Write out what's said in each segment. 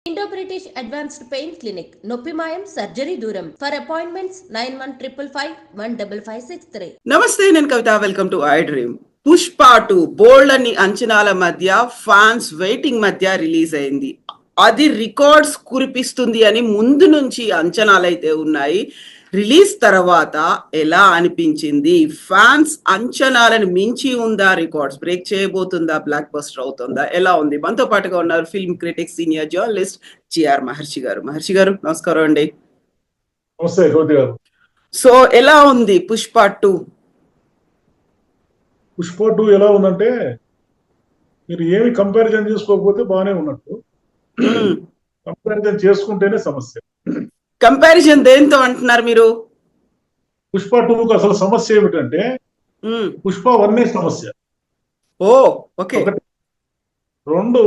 Indo-British Advanced Pain Clinic, Noppimayam Surgery Duram. For appointments 9155515563. నమస్తే, నేను Kavitha. Welcome to I Dream. Pushpa 2 బోల్డ్ అని అంచనాల మధ్య, ఫ్యాన్స్ వెయిటింగ్ మధ్య రిలీజ్ అయింది. అది రికార్డ్స్ కురిపిస్తుంది అని ముందు నుంచి అంచనాలు అయితే ఉన్నాయి. రిలీజ్ తర్వాత ఎలా అనిపించింది? ఫ్యాన్స్ అంచనాలను మించి ఉందా? రికార్డ్స్ బ్రేక్ చేయబోతుందా? బ్లాక్ బస్టర్ అవుతుందా? ఎలా ఉంది? మనతో పాటుగా ఉన్నారు film critic, senior journalist G R Maharshi గారు. మహర్షి గారు, నమస్కారం అండి. నమస్తే గౌతి గారు. సో ఎలా ఉంది పుష్ప 2? పుష్ప 2 ఎలా ఉందంటే, మీరు ఏమి కంపారిజన్ చేసుకోకపోతే బాగానే ఉన్నట్టు, కంపారిజన్ చేసుకుంటేనే సమస్య. కంపారిజన్ దేంతో అంటున్నారు మీరు? పుష్ప 2కు అసలు సమస్య ఏమిటంటే, పుష్ప 1 సమస్య. ఓ ఓకే. 2,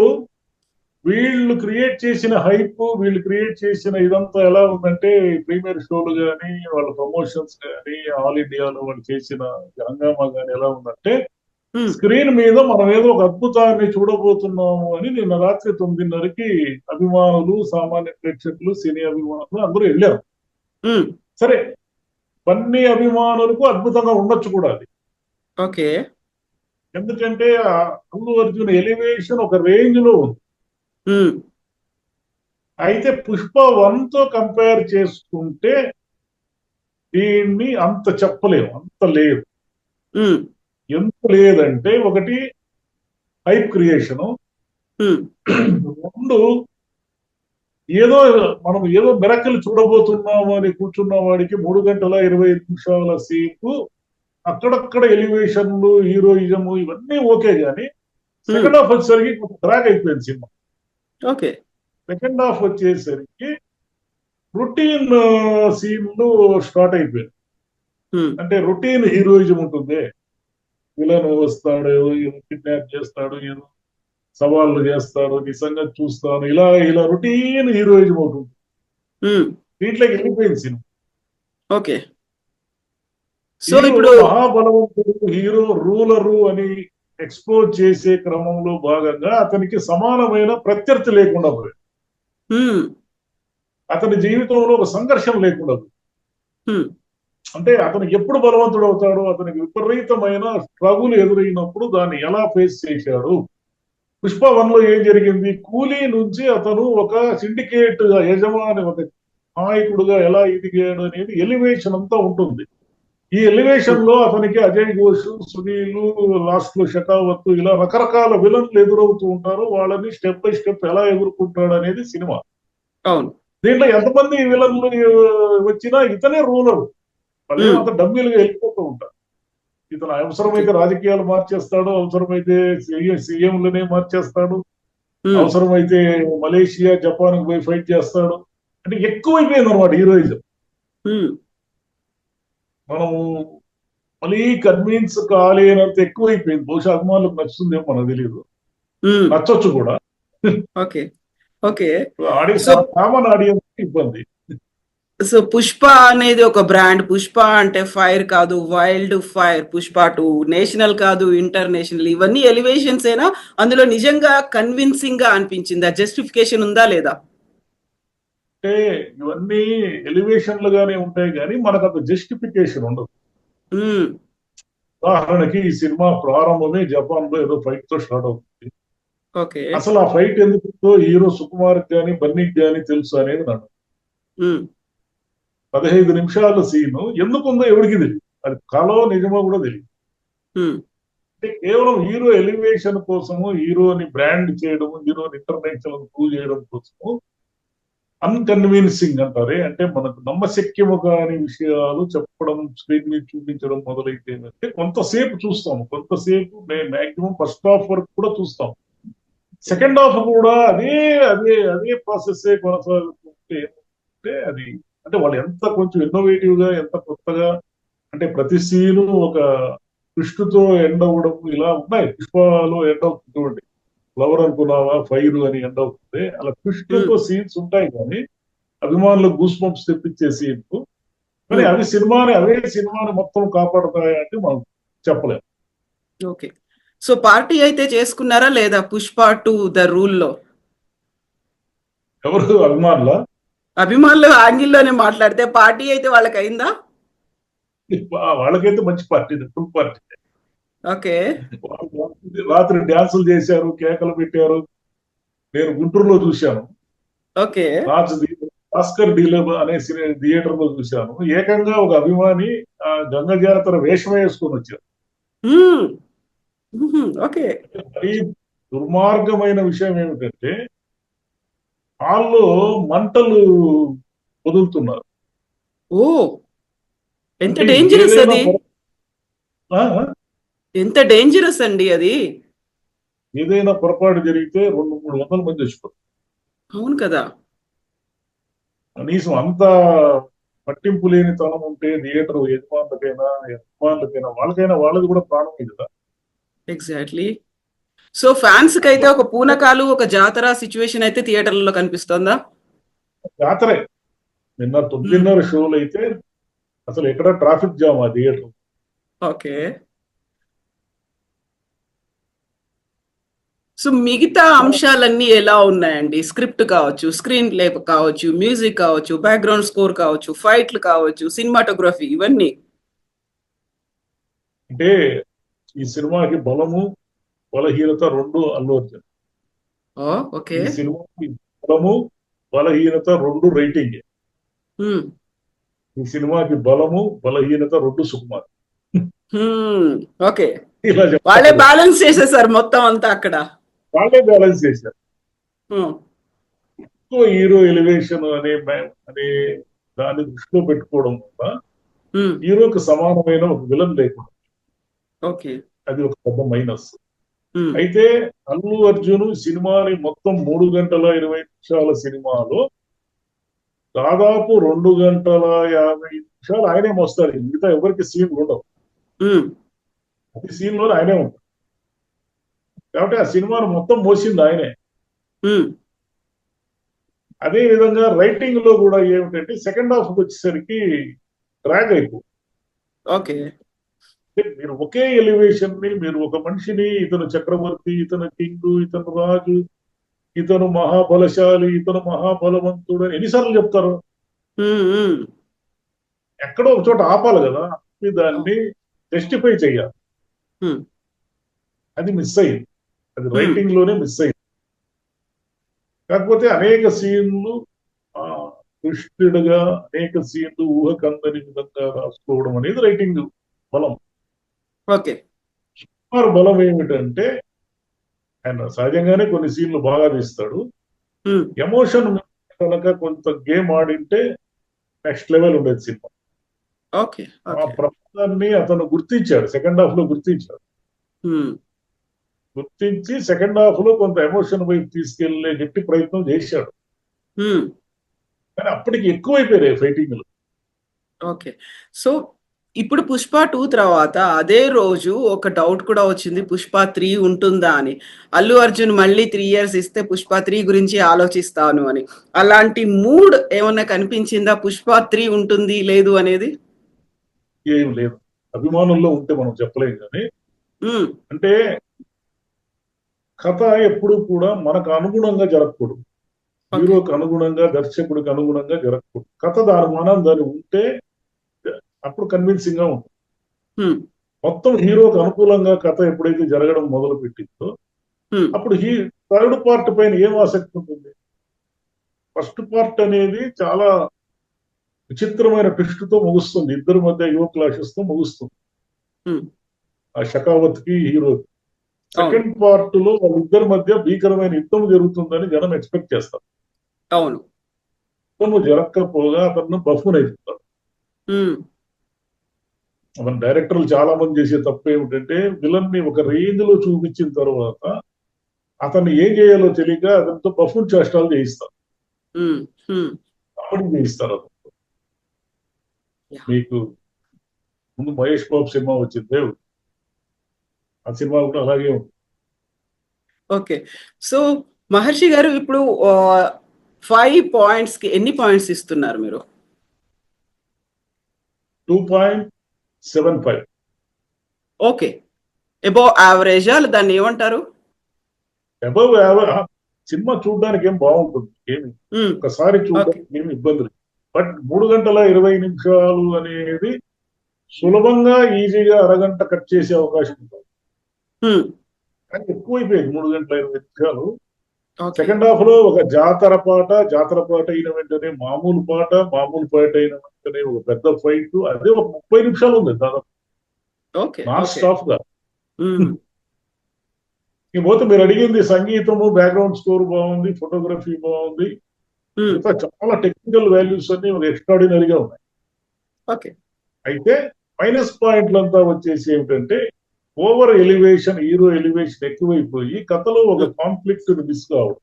వీళ్ళు క్రియేట్ చేసిన హైప్, వీళ్ళు క్రియేట్ చేసిన ఇదంతా ఎలా ఉందంటే, ప్రీమియర్ షోలు కానీ, వాళ్ళ ప్రమోషన్స్ కానీ, ఆల్ ఇండియాలో వాళ్ళు చేసిన హంగామా కానీ ఎలా ఉందంటే, స్క్రీన్ మీద మనం ఏదో ఒక అద్భుతాన్ని చూడబోతున్నాము అని నిన్న రాత్రి 9:30కి అభిమానులు, సామాన్య ప్రేక్షకులు, సినీ అభిమానులు అందరూ వెళ్ళారు. సరే, అన్ని అభిమానులకు అద్భుతంగా ఉండొచ్చు కూడా అది. ఓకే. ఎందుకంటే అల్లు అర్జున్ ఎలివేషన్ ఒక రేంజ్ లో ఉంది. అయితే పుష్ప 1తో కంపేర్ చేసుకుంటే దీన్ని అంత చెప్పలేము, అంత లేదు. ఎంత లేదంటే, ఒకటి హైప్ క్రియేషను, 2 ఏదో మనం ఏదో మిరకల్ చూడబోతున్నాము అని కూర్చున్న వాడికి 3 గంటల 25 నిమిషాల సేపు అక్కడక్కడ ఎలివేషన్లు, హీరోయిజము ఇవన్నీ ఓకే, కానీ సెకండ్ హాఫ్ వచ్చేసరికి ట్రాక్ అయిపోయింది సినిమా. ఓకే. సెకండ్ హాఫ్ వచ్చేసరికి రొటీన్ సీన్లు స్టార్ట్ అయిపోయింది. అంటే రొటీన్ హీరోయిజం ఉంటుంది. విలన్ వస్తాడు, కిడ్నాప్ చేస్తాడు, ఏదో సవాళ్ళు చేస్తాడు, నీ సంగతి చూస్తాను, ఇలా ఇలా రొటీన్ హీరోయిజం అవుతుంది. దీంట్లోకి వెళ్ళిపోయింది సినిమా. ఓకే. సో ఇప్పుడు మహాబలవంతుడు, హీరో, రూలరు అని ఎక్స్ప్లోర్ చేసే క్రమంలో భాగంగా అతనికి సమానమైన ప్రత్యర్థి లేకుండా పోయింది. అతని జీవితంలో ఒక సంఘర్షణ లేకుండా పోయింది. అంటే అతను ఎప్పుడు బలవంతుడు అవుతాడు, అతనికి విపరీతమైన స్ట్రగుల్ ఎదురైనప్పుడు దాన్ని ఎలా ఫేస్ చేశాడు. పుష్ప 1లో ఏం జరిగింది? కూలీ నుంచి అతను ఒక సిండికేట్ యజమాని, ఒక నాయకుడుగా ఎలా ఎదిగాడు అనేది ఎలివేషన్ అంతా ఉంటుంది. ఈ ఎలివేషన్ లో అతనికి అజయ్ ఘోష్, సునీల్, లాస్ట్ లో షెకావత్, ఇలా రకరకాల విలన్లు ఎదురవుతూ ఉంటారు. వాళ్ళని స్టెప్ బై స్టెప్ ఎలా ఎదుర్కొంటాడు అనేది సినిమా. అవును. దీంట్లో ఎంతమంది విలన్లు వచ్చినా ఇతనే రూలర్. వాళ్ళు అంత డమ్మీలుగా వెళ్ళిపోతూ ఉంటారు. ఇతను అవసరమైతే రాజకీయాలు మార్చేస్తాడు, అవసరమైతే సీఎంలనే మార్చేస్తాడు, అవసరమైతే మలేషియా, జపాన్ పోయి ఫైట్ చేస్తాడు. అంటే ఎక్కువైపోయింది అనమాట హీరోయిజం. మనం మళ్ళీ కన్విన్స్ కాలేనంత ఎక్కువైపోయింది. బహుశా అభిమానులకు నచ్చుతుందేమో మనకు తెలియదు, నచ్చొచ్చు కూడా. ఓకే. ఓకే. కామన్ ఆడియన్స్ ఇబ్బంది. సో పుష్ప అనేది ఒక బ్రాండ్. పుష్ప అంటే ఫైర్ కాదు, వైల్డ్ ఫైర్. పుష్ప 2 నేషనల్ కాదు, ఇంటర్నేషనల్. ఇవన్నీ ఎలివేషన్స్ అయినా అందులో నిజంగా కన్విన్సింగ్ గా అనిపించిందా? జస్టిఫికేషన్ ఉందా లేదా? అంటే ఇవన్నీ ఎలివేషన్లుగానే ఉంటాయి, కానీ మనకు అంత జస్టిఫికేషన్ ఉండదు. ఉదాహరణకి ఈ సినిమా ప్రారంభమే జపాన్ లో ఏదో ఫైట్ తో స్టార్ట్ అవుతుంది. అసలు ఆ ఫైట్ ఎందుకు హీరో సుకుమార్ కానీ బన్నీకి కానీ తెలుసు అనేది నాకు 15 నిమిషాల సీను ఎందుకుందో ఎవరికి తెలియదు. అది కలో నిజమో కూడా తెలియదు. అంటే కేవలం హీరో ఎలివేషన్ కోసము, హీరోని బ్రాండ్ చేయడము, హీరోని ఇంటర్నేషనల్ ప్రూవ్ చేయడం కోసము అన్కన్విన్సింగ్ అంటారే, అంటే మనకు నమ్మశక్యము కాని విషయాలు చెప్పడం, స్క్రీన్ మీద చూపించడం మొదలైతే కొంతసేపు చూస్తాము. కొంతసేపు మాక్సిమం ఫస్ట్ హాఫ్ వరకు కూడా చూస్తాం. సెకండ్ హాఫ్ కూడా అదే అదే అదే ప్రాసెస్ కొనసాగుతుంటే అది, అంటే వాళ్ళు ఎంత కొంచెం ఇన్నోవేటివ్ గా, ఎంత కొత్తగా, అంటే ప్రతి సీను ఒక ట్విస్ట్తో ఎండ్ అవ్వడం ఇలా ఉన్నాయి. పుష్పలో ఎండ్ అవుతుంది చూడండి, ఫ్లవర్ అనుకున్నావా ఫైర్ అని ఎండ్ అవుతుంది. అలా ట్విస్ట్తో సీన్స్ ఉంటాయి, కానీ అభిమానులకు గూస్ బంప్స్ తెప్పించే సీన్స్. కానీ అవే సినిమాని మొత్తం కాపాడుతాయంటే మనం చెప్పలేము. ఓకే. సో పార్టీ అయితే చేసుకున్నారా లేదా పుష్ప 2 ద రూల్లో? ఎవరు అభిమానుల అభిమానులు యాంగిల్లోనే మాట్లాడితే పార్టీ అయితే వాళ్ళకి అయిందా? వాళ్ళకైతే మంచి పార్టీ, ఫుల్ పార్టీ. ఓకే. రాత్రి డ్యాన్సులు చేశారు, కేకలు పెట్టారు. నేను గుంటూరులో చూశాను. ఓకే. భాస్కర్ డీలర్ అనే థియేటర్ లో చూశాను. ఏకంగా ఒక అభిమాని ఆ గంగ జాతర వేషం వేసుకొని వచ్చారు. ఓకే. ఈ దుర్మార్గమైన విషయం ఏమిటంటే హాల్లో మంటలు వదులుతున్నారు. ఓ, ఎంత డేంజరస్ అది! ఎంత డేంజరస్ అండి అది! ఏదైనా పొరపాటు జరిగితే 200-300 మంది చచ్చిపోతారు. అవును కదా. కనీసం అంత పట్టింపు లేని తనం ఉంటే థియేటర్ యజమానులకైనా వాళ్ళది కూడా ప్రాణమే కదా. ఎగ్జాక్ట్లీ. సో ఫ్యాన్స్ కి అయితే ఒక పూనకాలు, ఒక జాతర సిచ్యువేషన్ అయితే థియేటర్లలో కనిపిస్తోందా? జాతరే. నిన్న 9:30 షోలు అయితే అసలు ఎక్కడ ట్రాఫిక్ జామ్ ఆ థియేటర్. ఓకే. సో మిగతా అంశాలన్నీ ఎలా ఉన్నాయండి? స్క్రిప్ట్ కావచ్చు, స్క్రీన్ ప్లే కావచ్చు, మ్యూజిక్ కావచ్చు, బ్యాక్గ్రౌండ్ స్కోర్ కావచ్చు, ఫైట్లు కావచ్చు, సినిమాటోగ్రఫీ, ఇవన్నీ. అంటే ఈ సినిమాకి బలము బలహీనత 2 అల్లు అర్జున్. ఓకే. ఈ సినిమాకి బలము బలహీనత 2 రైటింగ్. ఈ సినిమాకి బలము బలహీనత 2 సుకుమార్. ఓకే. ఇలా వాళ్ళే బ్యాలెన్స్ చేసేసారు మొత్తం అంతా అక్కడ. వాళ్ళే బ్యాలెన్స్ చేశారు. హీరో ఎలివేషన్ అనే దాన్ని దృష్టిలో పెట్టుకోవడం వల్ల హీరోకి సమానమైన ఒక విలన్ లేకుండా, ఓకే, అది ఒక పెద్ద మైనస్. అయితే అల్లు అర్జున్ సినిమాని మొత్తం 3 గంటల 20 నిమిషాల సినిమాలో దాదాపు 2 గంటల 50 నిమిషాలు ఆయనే మోస్తారు. మిగతా ఎవరికి సీన్ ఉండవు. ప్రతి సీన్ లో ఆయనే ఉంటారు. కాబట్టి ఆ సినిమాను మొత్తం మోసింది ఆయనే. అదే విధంగా రైటింగ్ లో కూడా ఏమిటంటే సెకండ్ హాఫ్ వచ్చేసరికి డ్రాగ్ అయిపోతుంది. ఓకే. మీరు ఒకే ఎలివేషన్ ని, మీరు ఒక మనిషిని ఇతను చక్రవర్తి, ఇతను కింగ్, ఇతను రాజు, ఇతను మహాబలశాలి, ఇతను మహాబలవంతుడు అని ఎన్నిసార్లు చెప్తారు? ఎక్కడో ఒక చోట ఆపాలి కదా, దాన్ని జస్టిఫై చెయ్యాలి. అది మిస్ అయ్యింది. అది రైటింగ్ లోనే మిస్ అయ్యింది. కాకపోతే అనేక సీన్లు ట్విస్టెడ్ గా, అనేక సీన్లు ఊహకందని విధంగా రాసుకోవడం అనేది రైటింగ్ బలం. ఓకే. సుకుమార్ బలం ఏమిటంటే ఆయన సహజంగానే కొన్ని సీన్లు బాగా తీస్తాడు. ఎమోషన్ కనుక కొంత గేమ్ ఆడింటే నెక్స్ట్ లెవెల్ ఉండేది సినిమా. ఓకే. ఆ ప్రమాదాన్ని అతను గుర్తించాడు, సెకండ్ హాఫ్ లో గుర్తించాడు. గుర్తించి సెకండ్ హాఫ్ లో కొంత ఎమోషన్ వైపు తీసుకెళ్లే గట్టి ప్రయత్నం చేశాడు. కానీ అప్పటికి ఎక్కువైపోయాయి ఫైటింగ్లు. ఓకే. సో ఇప్పుడు పుష్ప 2 తర్వాత అదే రోజు ఒక డౌట్ కూడా వచ్చింది, పుష్ప 3 ఉంటుందా అని. అల్లు అర్జున్ మళ్ళీ 3 years ఇస్తే పుష్ప 3 గురించి ఆలోచిస్తాను అని. అలాంటి మూడ్ ఏమన్నా కనిపించిందా? పుష్ప 3 ఉంటుంది లేదు అనేది ఏం లేదు. అభిమానుల్లో ఉంటే మనం చెప్పలేం కానీ, అంటే కథ ఎప్పుడు కూడా మనకు అనుగుణంగా జరగకూడదు. హీరోకి అనుగుణంగా, దర్శకుడికి అనుగుణంగా జరగకూడదు. కథ దాని ఉంటే అప్పుడు కన్విన్సింగ్ గా ఉంటుంది. మొత్తం హీరోకి అనుకూలంగా కథ ఎప్పుడైతే జరగడం మొదలు పెట్టిందో అప్పుడు థర్డ్ పార్ట్ పైన ఏం ఆసక్తి ఉంటుంది? ఫస్ట్ పార్ట్ అనేది చాలా విచిత్రమైన ట్విస్ట్ తో ముగుస్తుంది. ఇద్దరి మధ్య యువ క్లాషెస్ తో ముగుస్తుంది. ఆ షకావత్ కి హీరోకి. సెకండ్ పార్ట్ లో వాళ్ళిద్దరి మధ్య భీకరమైన యుద్ధం జరుగుతుందని జనం ఎక్స్పెక్ట్ చేస్తారు. అవును. యుద్ధము జరగకపోగా అతను బఫూన్ అయిపోతాడు. మన డైరెక్టర్లు చాలా మంది చేసే తప్పు ఏమిటంటే విలన్ ని ఒక రేంజ్ లో చూపించిన తర్వాత అతన్ని ఏం చేయాలో తెలియక అతనితో బఫూన్ చేష్టాలు చేయిస్తారు, కామెడీ చేయిస్తారు. అతను మీకు ముందు మహేష్ బాబు సినిమా వచ్చింది, ఆ సినిమా కూడా అలాగే ఉంది. ఓకే. సో మహర్షి గారు ఇప్పుడు 5 points కి ఎన్ని పాయింట్స్ ఇస్తున్నారు మీరు? 2.75. ఓకే. అబౌవ్ యావరేజా దాన్ని ఏమంటారు? అబౌవ్ సినిమా చూడడానికి ఏం బాగుంటుంది, ఏమి ఒకసారి చూడడానికి ఏమి ఇబ్బంది లేదు. బట్ 3 గంటల 20 నిమిషాలు అనేది సులభంగా ఈజీగా అరగంట కట్ చేసే అవకాశం ఉంటుంది. కానీ ఎక్కువైపోయింది 3 గంటల 20 నిమిషాలు. సెకండ్ హాఫ్ లో ఒక జాతర పాట అయిన వెంటనే మామూలు పాట అయిన వెంటనే ఒక పెద్ద ఫైట్, అదే ఒక 30 నిమిషాలు ఉంది దాదాపు నాన్ స్టాప్ గా. పోతే మీరు అడిగింది సంగీతము, బ్యాక్గ్రౌండ్ స్కోర్ బాగుంది, ఫోటోగ్రఫీ బాగుంది, ఇంకా చాలా టెక్నికల్ వాల్యూస్ అన్ని ఎక్స్ట్రాడినరీగా ఉన్నాయి. అయితే మైనస్ పాయింట్లంతా వచ్చేసి ఏమిటంటే ఓవర్ ఎలివేషన్, హీరో ఎలివేషన్ ఎక్కువైపోయి కథలో ఒక కాన్ఫ్లిక్ట్ మిస్ కావడం.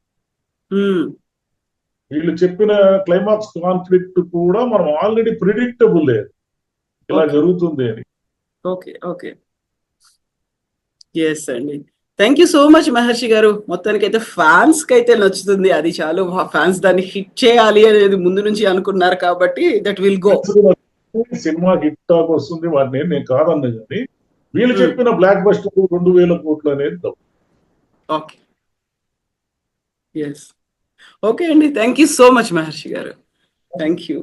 వీళ్ళు చెప్పిన క్లైమాక్స్ కాన్ఫ్లిక్ట్ కూడా మనం ఆల్రెడీ ప్రిడిక్టబుల్ లేదు, ఇలా జరుగుతుంది అని. ఎస్ అండి, థ్యాంక్ యూ సో మచ్ మహర్షి గారు. మొత్తానికి అయితే ఫ్యాన్స్ కి అయితే నచ్చుతుంది, అది చాలు. ఫ్యాన్స్ దాన్ని హిట్ చేయాలి అనేది ముందు నుంచి అనుకున్నారు కాబట్టి that will go. Cinema hit talk వస్తుంది, వాటిని నేను కాదన్నా కానీ వీళ్ళు చెప్పిన బ్లాక్ బస్టర్ 2000 కోట్లు అనేది తప్పు. ఓకే అండి, థ్యాంక్ యూ సో మచ్ మహర్షి గారు. Thank you.